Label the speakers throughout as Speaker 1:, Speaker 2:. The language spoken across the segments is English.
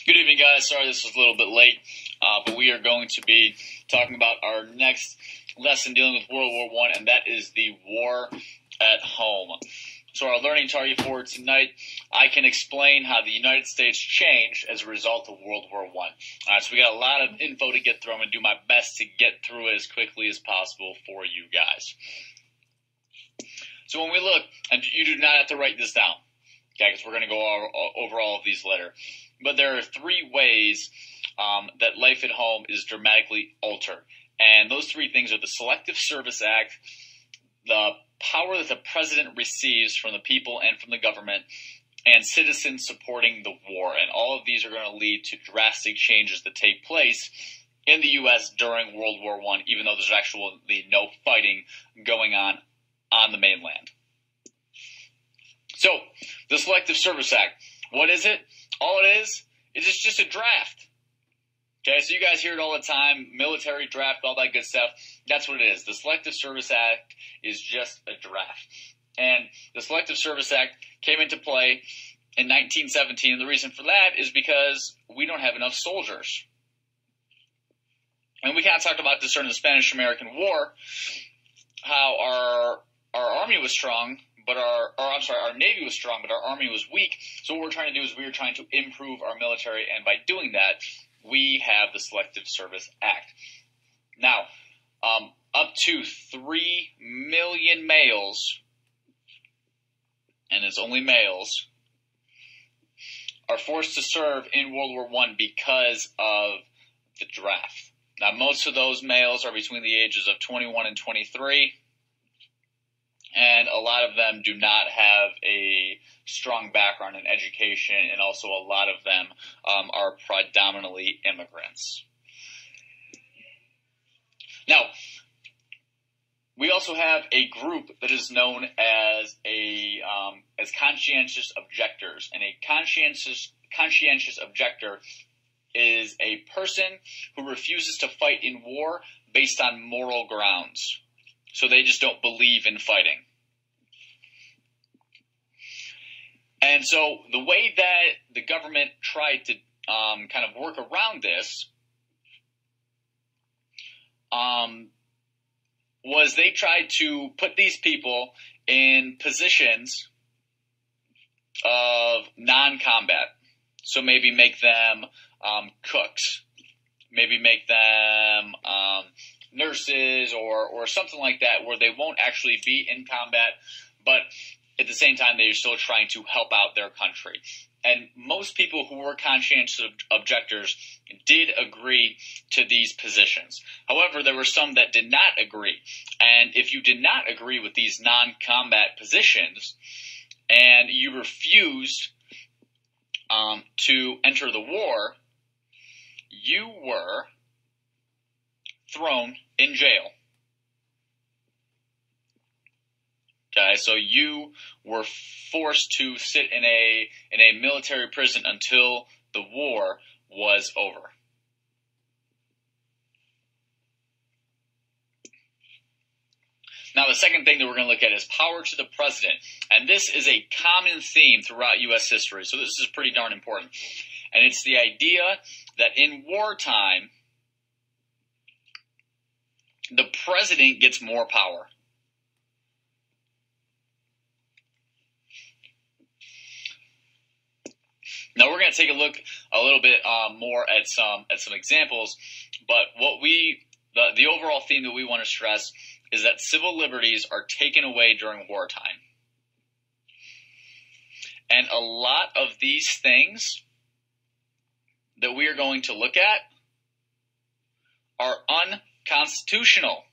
Speaker 1: Good evening, guys. Sorry this was a little bit late, but we are going to be talking about our next lesson dealing with World War I, and that is the war at home. So our learning target for tonight, I can explain how the United States changed as a result of World War I. All right, so we got a lot of info to get through. I'm going to do my best to get through it as quickly as possible for you guys. So when we look, and you do not have to write this down, okay, because we're going to go over all of these later. But there are three ways that life at home is dramatically altered. And those three things are the Selective Service Act, the power that the president receives from the people and from the government, and citizens supporting the war. And all of these are going to lead to drastic changes that take place in the U.S. during World War I, even though there's actually no fighting going on the mainland. So, the Selective Service Act, what is it? All it is it's just a draft. Okay, so you guys hear it all the time, military draft, all that good stuff. That's what it is. The Selective Service Act is just a draft. And the Selective Service Act came into play in 1917, and the reason for that is because we don't have enough soldiers. And we kind of talked about this during the Spanish-American War, how our army was strong, but our Navy was strong, but our Army was weak. So what we're trying to do is we were trying to improve our military, and by doing that, we have the Selective Service Act. Now, up to 3 million males, and it's only males, are forced to serve in World War I because of the draft. Now, most of those males are between the ages of 21 and 23. And a lot of them do not have a strong background in education, and also a lot of them are predominantly immigrants. Now, we also have a group that is known as conscientious objectors, and a conscientious objector is a person who refuses to fight in war based on moral grounds. So they just don't believe in fighting. And so the way that the government tried to kind of work around this was they tried to put these people in positions of non-combat. So maybe make them cooks, maybe make them nurses or something like that, where they won't actually be in combat, but at the same time they're still trying to help out their country. And most people who were conscientious objectors did agree to these positions. However, there were some that did not agree. And if you did not agree with these non-combat positions and you refused to enter the war, you were thrown in jail. Okay, so you were forced to sit in a military prison until the war was over. Now, the second thing that we're going to look at is power to the president. And this is a common theme throughout U.S. history, so this is pretty darn important. And it's the idea that in wartime, the president gets more power. Now we're going to take a look a little bit more at some examples, but the overall theme that we want to stress is that civil liberties are taken away during wartime. And a lot of these things that we are going to look at are unconstitutional.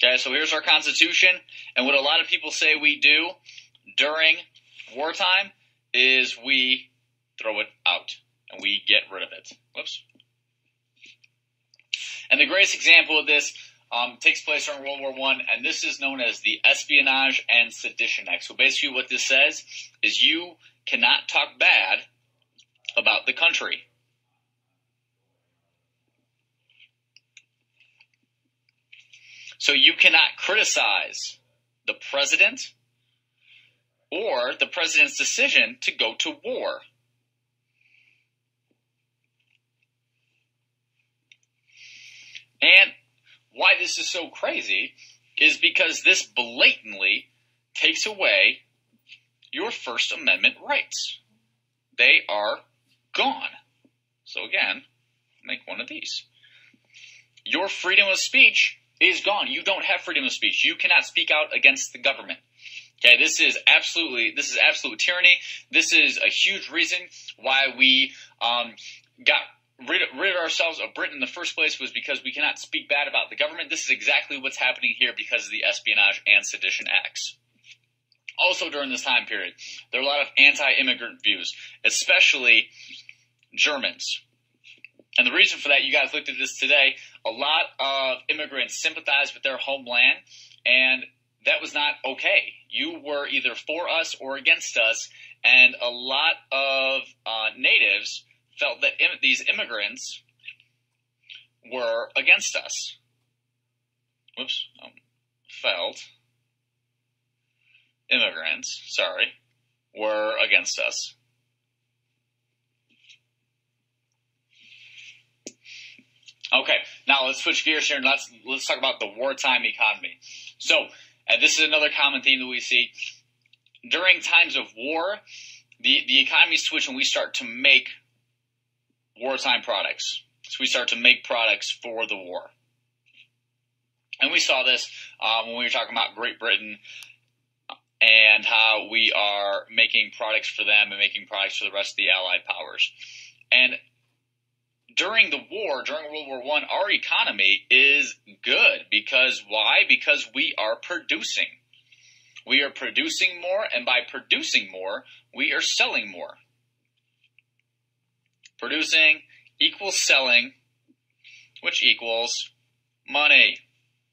Speaker 1: Okay, so here's our Constitution, and what a lot of people say we do during wartime is we throw it out and we get rid of it. Whoops. And the greatest example of this takes place during World War I, and this is known as the Espionage and Sedition Act. So basically what this says is you cannot talk bad about the country. So you cannot criticize the president or the president's decision to go to war. And why this is so crazy is because this blatantly takes away your First Amendment rights. They are gone. So again, make one of these. Your freedom of speech is gone. You don't have freedom of speech. You cannot speak out against the government. Okay, this is absolute tyranny. This is a huge reason why we got rid of ourselves of Britain in the first place, was because we cannot speak bad about the government. This is exactly what's happening here because of the Espionage and Sedition Acts. Also during this time period, there are a lot of anti-immigrant views, especially Germans. And the reason for that, you guys looked at this today, a lot of immigrants sympathize with their homeland, and that was not okay. You were either for us or against us, and a lot of natives felt that these immigrants were against us. Were against us. Okay, now let's switch gears here and let's talk about the wartime economy. So, this is another common theme that we see. During times of war, the economy switches and we start to make wartime products. So we start to make products for the war. And we saw this when we were talking about Great Britain and how we are making products for them and making products for the rest of the Allied powers. And during the war, during World War I, our economy is good. Because why? Because we are producing. We are producing more, and by producing more, we are selling more. Producing equals selling, which equals money.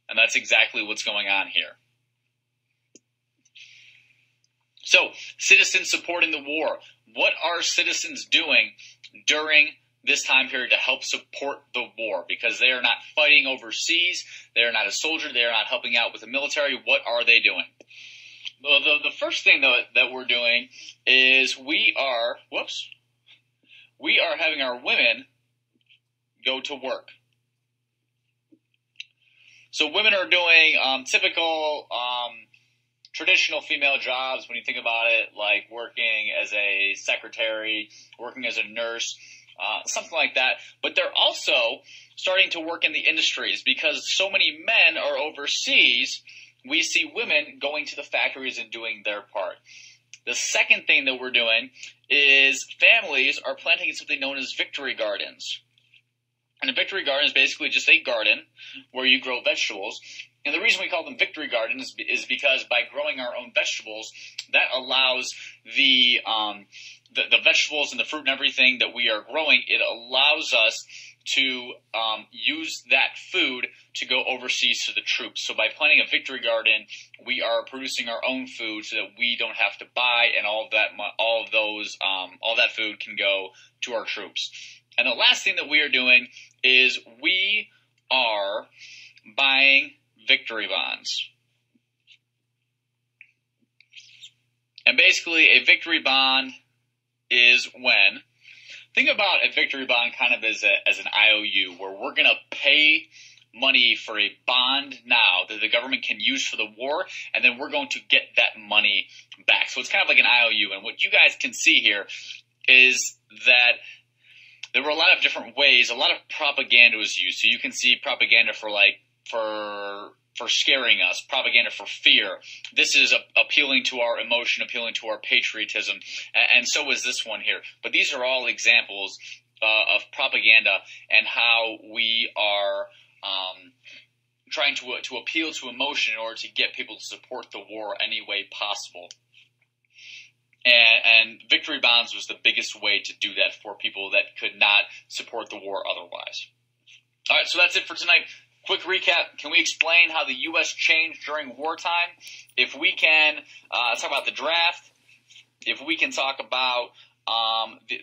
Speaker 1: And that's exactly what's going on here. So, citizens supporting the war. What are citizens doing during this time period to help support the war? Because they are not fighting overseas. They are not a soldier. They are not helping out with the military. What are they doing? Well, the first thing that we're doing is we are having our women go to work. So women are doing typical traditional female jobs when you think about it, like working as a secretary, working as a nurse, something like that. But they're also starting to work in the industries because so many men are overseas. We see women going to the factories and doing their part. The second thing that we're doing is families are planting something known as victory gardens. And a victory garden is basically just a garden where you grow vegetables. And the reason we call them victory gardens is because by growing our own vegetables, that allows the vegetables and the fruit and everything that we are growing, it allows us to use that food to go overseas to the troops. So by planting a victory garden, we are producing our own food so that we don't have to buy, and all that food can go to our troops. And the last thing that we are doing is we are buying victory bonds. And basically a victory bond is when, think about a victory bond kind of as an IOU, where we're going to pay money for a bond now that the government can use for the war, and then we're going to get that money back. So it's kind of like an IOU. And what you guys can see here is that there were a lot of different ways, a lot of propaganda was used. So you can see propaganda for scaring us, propaganda for fear. This is appealing to our emotion, appealing to our patriotism, and so is this one here. But these are all examples of propaganda and how we are trying to appeal to emotion in order to get people to support the war any way possible. And victory bonds was the biggest way to do that for people that could not support the war otherwise. All right, so that's it for tonight. Quick recap. Can we explain how the U.S. changed during wartime? If we can talk about the draft. If we can talk about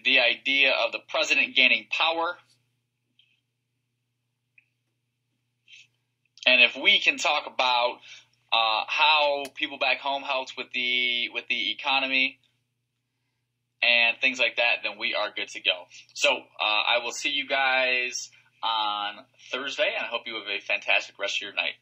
Speaker 1: the idea of the president gaining power. And if we can talk about how people back home helped with the economy and things like that, then we are good to go. So I will see you guys on Thursday, and I hope you have a fantastic rest of your night.